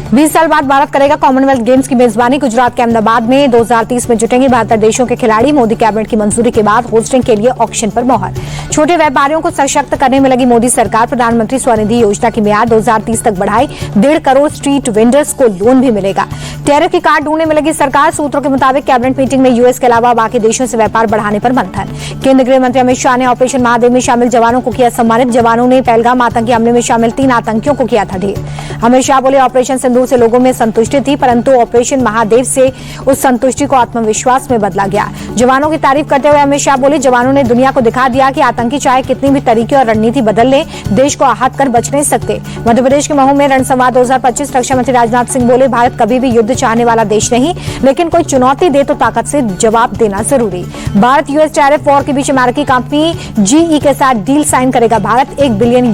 20 साल बाद भारत करेगा कॉमनवेल्थ गेम्स की मेजबानी। गुजरात के अहमदाबाद में 2030 में जुटेंगे 72 देशों के खिलाड़ी। मोदी कैबिनेट की मंजूरी के बाद होस्टिंग के लिए ऑक्शन पर मोहर। छोटे व्यापारियों को सशक्त करने में लगी मोदी सरकार। प्रधानमंत्री स्वनिधि योजना की मियाद 2030 तक बढ़ाई। 1.5 करोड़ स्ट्रीट वेंडर्स को लोन भी मिलेगा। टैरिफ की काट ढूंढने में लगी सरकार। सूत्रों के मुताबिक कैबिनेट मीटिंग में यूएस के अलावा बाकी देशों से व्यापार बढ़ाने पर मंथन। केंद्रीय गृह मंत्री अमित शाह ने ऑपरेशन महादेव में शामिल जवानों को किया सम्मानित। जवानों ने पहलगाम आतंकी हमले में शामिल 3 आतंकियों को किया था ढेर। अमित शाह बोले, ऑपरेशन सिंदूर से लोगों में संतुष्टि थी, परंतु ऑपरेशन महादेव से उस संतुष्टि को आत्मविश्वास में बदला गया। जवानों की तारीफ करते हुए अमित शाह बोले, जवानों ने दुनिया को दिखा दिया कि आतंकी चाहे कितनी भी तरीके और रणनीति बदल ले, देश को आहत कर बच नहीं सकते। मध्य प्रदेश के महू में रणसंवाद 2025। रक्षा मंत्री राजनाथ सिंह बोले, भारत कभी भी युद्ध चाहने वाला देश नहीं, लेकिन कोई चुनौती दे तो ताकत से जवाब देना जरूरी। भारत यूएस टैरिफ वॉर के बीच अमेरिकी कंपनी जीई के साथ डील साइन करेगा भारत। $1 बिलियन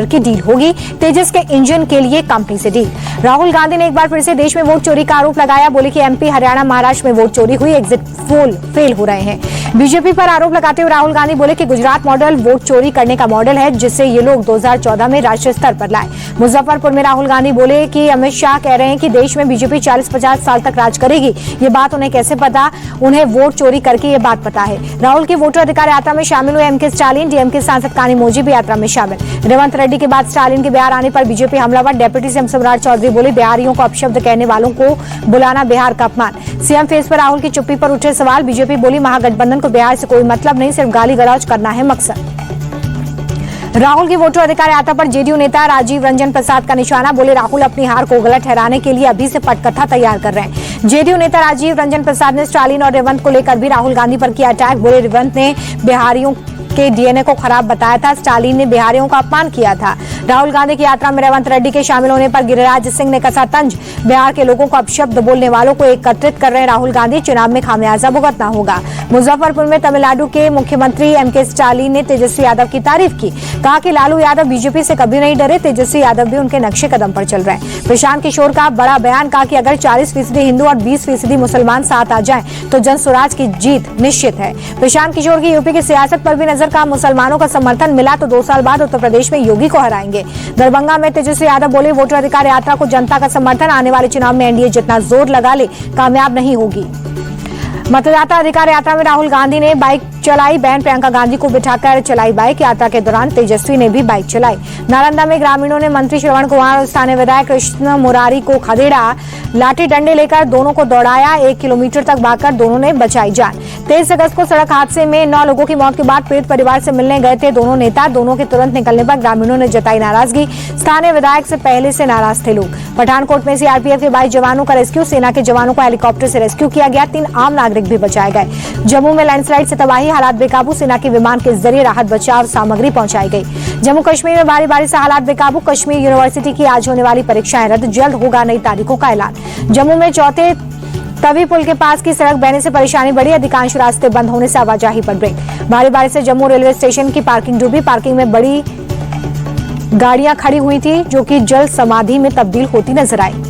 की डील होगी। तेजस के इंजन के लिए कंपनी से डील। राहुल गांधी ने एक बार फिर से देश में वोट चोरी का आरोप लगाया। बोले कि एमपी, हरियाणा, महाराष्ट्र में वोट चोरी हुई, एग्जिट पोल फेल हो रहे हैं। बीजेपी पर आरोप लगाते हुए राहुल गांधी बोले कि गुजरात मॉडल वोट चोरी करने का मॉडल है, जिससे ये लोग 2014 में राष्ट्रीय स्तर पर लाए। मुजफ्फरपुर में राहुल गांधी बोले कि अमित शाह कह रहे हैं कि देश में बीजेपी 40-50 साल तक राज करेगी। ये बात उन्हें कैसे पता? उन्हें वोट चोरी करके ये बात पता है। राहुल की वोटर अधिकार यात्रा में शामिल हुए एमके स्टालिन। डीएमके सांसद कानीमोझी भी यात्रा में शामिल। रेवंत रेड्डी के बाद स्टालिन के बिहार आने पर बीजेपी हमलावर। डेप्यूटी सीएम सम्राट चौधरी बोले, बिहारियों को अपशब्द कहने वालों को बुलाना बिहार का अपमान। सीएम फेस पर राहुल की चुप्पी पर उठे सवाल। बीजेपी बोली, महागठबंधन को बिहार से कोई मतलब नहीं, सिर्फ गाली गलौज करना है मकसद। राहुल की वोटर अधिकार यात्रा पर जेडीयू नेता राजीव रंजन प्रसाद का निशाना। बोले, राहुल अपनी हार को गलत ठहराने के लिए अभी से पटकथा तैयार कर रहे हैं। जेडीयू नेता राजीव रंजन प्रसाद ने स्टालिन और रेवंत को लेकर भी राहुल गांधी पर किया अटैक। बोले, रेवंत ने बिहारियों के डीएनए को खराब बताया था, स्टालिन ने बिहारियों का अपमान किया था। राहुल गांधी की यात्रा में रेवंत रेड्डी के शामिल होने पर गिरिराज सिंह ने कसा तंज। बिहार के लोगों को अपशब्द बोलने वालों को एकत्रित कर रहे राहुल गांधी, चुनाव में खामियाजा भुगतना होगा। मुजफ्फरपुर में तमिलनाडु के मुख्यमंत्री एमके स्टालिन ने तेजस्वी यादव की तारीफ की। कहा कि लालू यादव बीजेपी से कभी नहीं डरे, तेजस्वी यादव भी उनके नक्शे कदम पर चल रहे हैं। प्रशांत किशोर का बड़ा बयान। कहा कि अगर 40% हिंदू और 20% मुसलमान साथ आ जाएं तो जन स्वराज की जीत निश्चित है। प्रशांत किशोर की यूपी की सियासत पर भी नजर। का मुसलमानों का समर्थन मिला तो 2 साल बाद उत्तर प्रदेश में योगी को हराएंगे। दरभंगा में तेजस्वी यादव बोले, वोटर अधिकार यात्रा को जनता का समर्थन। आने वाले चुनाव में एनडीए जितना जोर लगा ले, कामयाब नहीं होगी। मतदाता अधिकार यात्रा में राहुल गांधी ने बाइक चलाई। बहन प्रियंका गांधी को बिठाकर चलाई बाइक। यात्रा के दौरान तेजस्वी ने भी बाइक चलाई। नालंदा में ग्रामीणों ने मंत्री श्रवण कुमार और स्थानीय विधायक कृष्ण मुरारी को खदेड़ा। लाठी डंडे लेकर दोनों को दौड़ाया। 1 किलोमीटर तक भागकर दोनों ने बचाई जान। 23 अगस्त को सड़क हादसे में 9 लोगों की मौत के बाद पीड़ित परिवार से मिलने गए थे दोनों नेता। दोनों के तुरंत निकलने पर ग्रामीणों ने जताई नाराजगी। स्थानीय विधायक से पहले से नाराज थे लोग। पठानकोट में सीआरपीएफ के 22 जवानों का रेस्क्यू। सेना के जवानों को हेलीकॉप्टर से रेस्क्यू किया गया। 3 आम नागरिक भी बचाए गए। जम्मू में लैंडस्लाइड से तबाही, हालात बेकाबू। सेना के विमान के जरिए राहत बचाव सामग्री पहुंचाई गई। जम्मू कश्मीर में भारी बारिश से हालात बेकाबू। कश्मीर यूनिवर्सिटी की आज होने वाली परीक्षाएं रद्द। जल्द होगा नई तारीखों का ऐलान। जम्मू में चौथे तवी पुल के पास की सड़क बहने से परेशानी बढ़ी। अधिकांश रास्ते बंद होने से आवाजाही पर ब्रेक। भारी बारिश से जम्मू रेलवे स्टेशन की पार्किंग डूबी। पार्किंग में बड़ी गाड़ियां खड़ी हुई थी, जो कि जल समाधि में तब्दील होती नजर आई।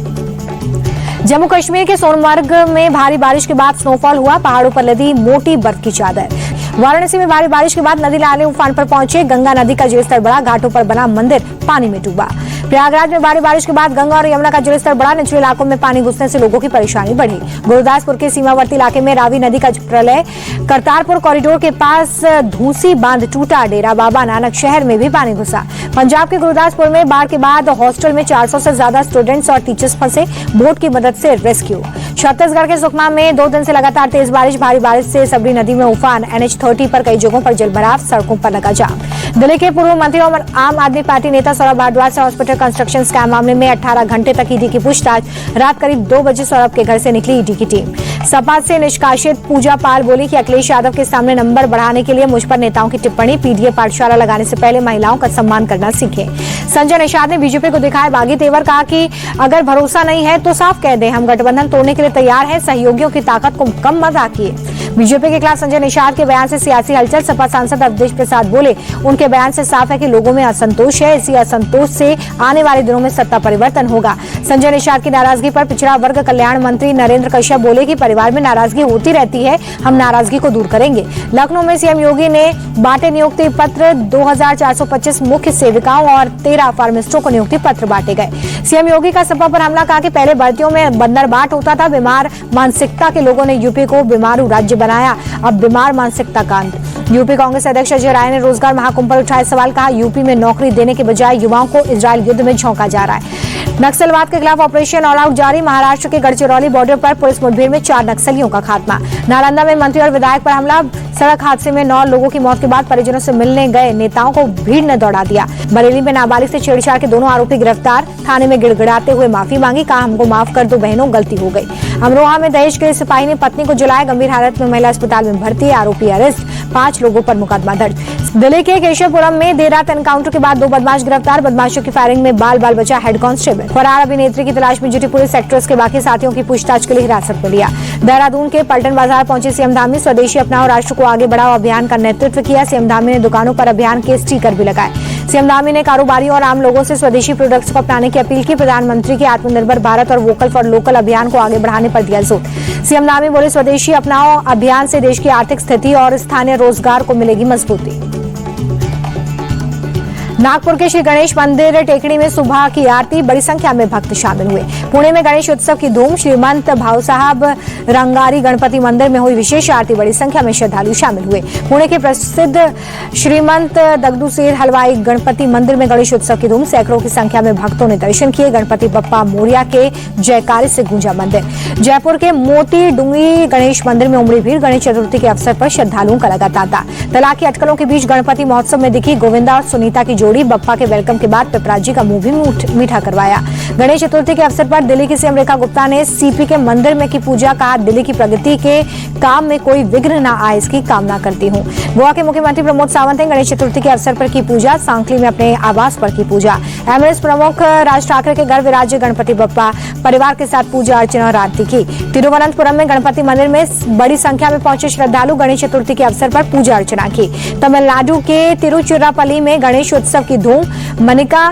जम्मू कश्मीर के सोनमर्ग में भारी बारिश के बाद स्नोफॉल हुआ। पहाड़ों पर लदी मोटी बर्फ की चादर। वाराणसी में भारी बारिश के बाद नदी नाले उफान पर पहुंचे। गंगा नदी का जलस्तर बढ़ा। घाटों पर बना मंदिर पानी में डूबा। प्रयागराज में भारी बारिश के बाद गंगा और यमुना का जलस्तर बढ़ा। निचले इलाकों में पानी घुसने से लोगों की परेशानी बढ़ी। गुरदासपुर के सीमावर्ती इलाके में रावी नदी का प्रलय। करतारपुर कॉरिडोर के पास धूसी बांध टूटा। डेरा बाबा नानक शहर में भी पानी घुसा। पंजाब के गुरदासपुर में बाढ़ के बाद हॉस्टल में 400 से ज्यादा स्टूडेंट्स और टीचर्स फंसे। बोट की मदद से रेस्क्यू। छत्तीसगढ़ के सुकमा में 2 दिन से लगातार तेज बारिश। भारी बारिश से सबरी नदी में उफान। NH30 पर कई जगहों पर जलभराव। सड़कों पर लगा जाम। दिल्ली के पूर्व मंत्री और आम आदमी पार्टी नेता सौरभ भारद्वाज से हॉस्पिटल कंस्ट्रक्शन स्कैम मामले में 18 घंटे तक ईडी की पूछताछ। रात करीब 2 बजे सौरभ के घर से निकली ईडी की टीम। सपा से निष्कासित पूजा पाल बोली कि अखिलेश यादव के सामने नंबर बढ़ाने के लिए मुझ पर नेताओं की टिप्पणी। पीडीए पाठशाला लगाने से पहले महिलाओं का सम्मान करना सीखें। संजय निषाद ने बीजेपी को दिखाए बागी तेवर। कहा कि अगर भरोसा नहीं है तो साफ कह दें, हम गठबंधन तोड़ने के लिए तैयार हैं। सहयोगियों की ताकत को कम मत आंकिए। बीजेपी के खिलाफ संजय निषाद के बयान से सियासी हलचल। सपा सांसद अवधेश प्रसाद बोले, उनके बयान से साफ है कि लोगों में असंतोष है। इसी असंतोष से आने वाले दिनों में सत्ता परिवर्तन होगा। संजय निषाद की नाराजगी पर पिछड़ा वर्ग कल्याण मंत्री नरेंद्र कश्यप बोले कि परिवार में नाराजगी होती रहती है, हम नाराजगी को दूर करेंगे। लखनऊ में सीएम योगी ने बांटे नियुक्ति पत्र। 2425 मुख्य सेविकाओं और 13 फार्मिस्टों को नियुक्ति पत्र बांटे गए। सीएम योगी का सपा पर हमला। कहा कि पहले भर्तियों में बंदरबाट होता था। बीमार मानसिकता के लोगों ने यूपी को बीमारू राज्य बनाया, अब बीमार मानसिकता का अंत। यूपी कांग्रेस अध्यक्ष अजय राय ने रोजगार महाकुंभ पर उठाए सवाल। कहा, यूपी में नौकरी देने के बजाय युवाओं को इजरायल युद्ध में झोंका जा रहा है। नक्सलवाद के खिलाफ ऑपरेशन ऑल आउट जारी। महाराष्ट्र के गढ़चिरौली बॉर्डर पर पुलिस मुठभेड़ में 4 नक्सलियों का खात्मा। नालंदा में मंत्री और विधायक पर हमला। सड़क हादसे में 9 लोगों की मौत के बाद परिजनों से मिलने गए नेताओं को भीड़ ने दौड़ा दिया। बरेली में नाबालिग से छेड़छाड़ के दोनों आरोपी गिरफ्तार। थाने में गिड़गिड़ाते हुए माफी मांगी। कहा, हमको माफ कर दो बहनों, गलती हो गई। अमरोहा में दहेज के सिपाही ने पत्नी को जलाया। गंभीर हालत में महिला अस्पताल में भर्ती। आरोपी अरेस्ट। 5 लोगों पर मुकदमा दर्ज। दिल्ली के केशवपुरम में देर रात एनकाउंटर के बाद 2 बदमाश गिरफ्तार। बदमाशों की फायरिंग में बाल बाल बचा हेड कांस्टेबल। फरार अभिनेत्री की तलाश में जुटी पुलिस। एक्ट्रेस के बाकी साथियों की पूछताछ के लिए हिरासत में लिया। देहरादून के पलटन बाजार पहुंचे सीएम धामी। स्वदेशी अपनाओ, राष्ट्र को आगे बढ़ाओ अभियान का नेतृत्व किया। सीएम धामी ने दुकानों पर अभियान के स्टिकर भी लगाए। सीएम धामी ने कारोबारियों और आम लोगों से स्वदेशी प्रोडक्ट्स को अपनाने की अपील की। प्रधानमंत्री के आत्मनिर्भर भारत और वोकल फॉर लोकल अभियान को आगे बढ़ाने पर दिया जोर। सीएम धामी बोले, स्वदेशी अपनाओ अभियान से देश की आर्थिक स्थिति और स्थानीय रोजगार को मिलेगी मजबूती। नागपुर के श्री गणेश मंदिर टेकड़ी में सुबह की आरती। बड़ी संख्या में भक्त शामिल हुए। पुणे में गणेश उत्सव की धूम। श्रीमंत भाव साहब रंगारी गणपति मंदिर में हुई विशेष आरती। बड़ी संख्या में श्रद्धालु शामिल हुए। पुणे के प्रसिद्ध श्रीमंत दगदूसेर हलवाई गणपति मंदिर में गणेश उत्सव की धूम। सैकड़ों की संख्या में भक्तों ने दर्शन किए। गणपति बप्पा मोरिया के जयकारे से गूंजा मंदिर। जयपुर के मोती डूंगरी गणेश मंदिर में उमड़ी भीड़। गणेश चतुर्थी के अवसर पर श्रद्धालुओं का लगा तांता। तलाक की अटकलों के बीच गणपति महोत्सव में दिखी गोविंदा और सुनीता की जोड़ी। बप्पा के वेलकम के बाद पिपराजी का मुंह भी मीठा करवाया। गणेश चतुर्थी के अवसर पर दिल्ली की सीएम रेखा गुप्ता ने सीपी के मंदिर में की पूजा। कहा, दिल्ली की प्रगति के काम में कोई विघ्न न आए इसकी कामना करती हूँ। गोवा के मुख्यमंत्री प्रमोद सावंत ने गणेश चतुर्थी के अवसर पर की पूजा। सांकली में अपने आवास पर की पूजा। एमएलएस प्रमुख राज ठाकरे के घर विराजे गणपति बप्पा। परिवार के साथ पूजा अर्चना और आरती की। तिरुवनंतपुरम में गणपति मंदिर में बड़ी संख्या में पहुंचे श्रद्धालु। गणेश चतुर्थी के अवसर पर पूजा अर्चना की। तमिलनाडु के तिरुचिरापल्ली में गणेश उत्सव की धूम। मनिका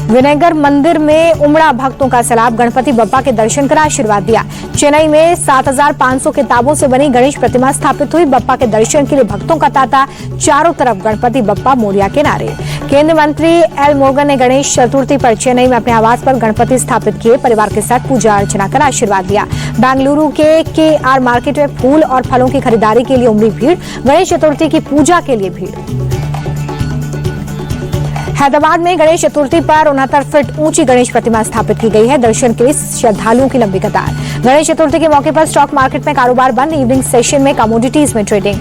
विनेगर मंदिर में उमड़ा भक्तों का सैलाब। गणपति बप्पा के दर्शन कर आशीर्वाद दिया। चेन्नई में 7500 किताबों से बनी गणेश प्रतिमा स्थापित हुई। बप्पा के दर्शन के लिए भक्तों का तांता। चारों तरफ गणपति बप्पा मोरिया के नारे। केंद्रीय मंत्री एल मोर्गन ने गणेश चतुर्थी पर चेन्नई में अपने आवास पर गणपति स्थापित किए। परिवार के साथ पूजा अर्चना कर आशीर्वाद दिया। बेंगलुरु के आर मार्केट में फूल और फलों की खरीदारी के लिए उमड़ी भीड़। गणेश चतुर्थी की पूजा के लिए भीड़। हैदराबाद में गणेश चतुर्थी पर 69 फीट ऊंची गणेश प्रतिमा स्थापित की गई है। दर्शन के लिए श्रद्धालुओं की लंबी कतार। गणेश चतुर्थी के मौके पर स्टॉक मार्केट में कारोबार बंद। इवनिंग सेशन में कमोडिटीज में ट्रेडिंग।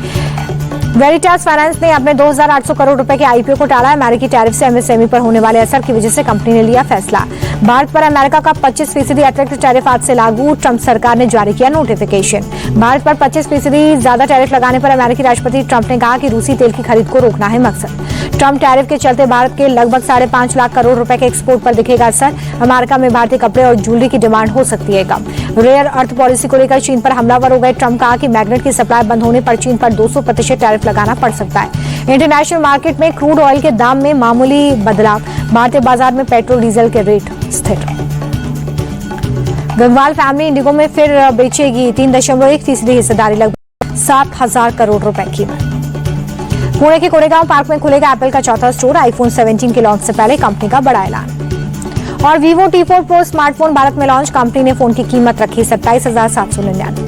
वेरिटास फाइनेंस ने अपने 2800 करोड़ रुपए के आईपीओ को टाला। अमेरिकी टैरिफ से एमएसएमई पर होने वाले असर की वजह से कंपनी ने लिया फैसला। भारत पर अमेरिका का 25% अतिरिक्त टैरिफ आज से लागू। ट्रंप सरकार ने जारी किया नोटिफिकेशन। भारत पर 25% ज्यादा टैरिफ लगाने पर अमेरिकी राष्ट्रपति ट्रंप ने कहा कि रूसी तेल की खरीद को रोकना है मकसद। ट्रंप टैरिफ के चलते भारत के लगभग 5.5 लाख करोड़ रुपए के एक्सपोर्ट पर दिखेगा असर। अमेरिका में भारतीय कपड़े और ज्वेलरी की डिमांड हो सकती है कम। रेयर अर्थ पॉलिसी को लेकर चीन पर हमलावर हो गए। ट्रंप कहा कि मैग्नेट की सप्लाई बंद होने पर चीन पर 200% टैरिफ लगाना पड़ सकता है। इंटरनेशनल मार्केट में क्रूड ऑयल के दाम में मामूली बदलाव। भारतीय बाजार में पेट्रोल डीजल के रेट स्थिर। गंगवाल फैमिली इंडिगो में फिर बेचेगी 3.1% हिस्सेदारी। लगभग 7000 करोड़ रुपए कीमत। पुणे के कोरेगांव पार्क में खुलेगा एप्पल का चौथा स्टोर। आईफोन 17 के लॉन्च से पहले कंपनी का बड़ा ऐलान। और Vivo T4 Pro smartphone Bharat में लॉन्च। कंपनी ने फोन की कीमत रखी 27,799।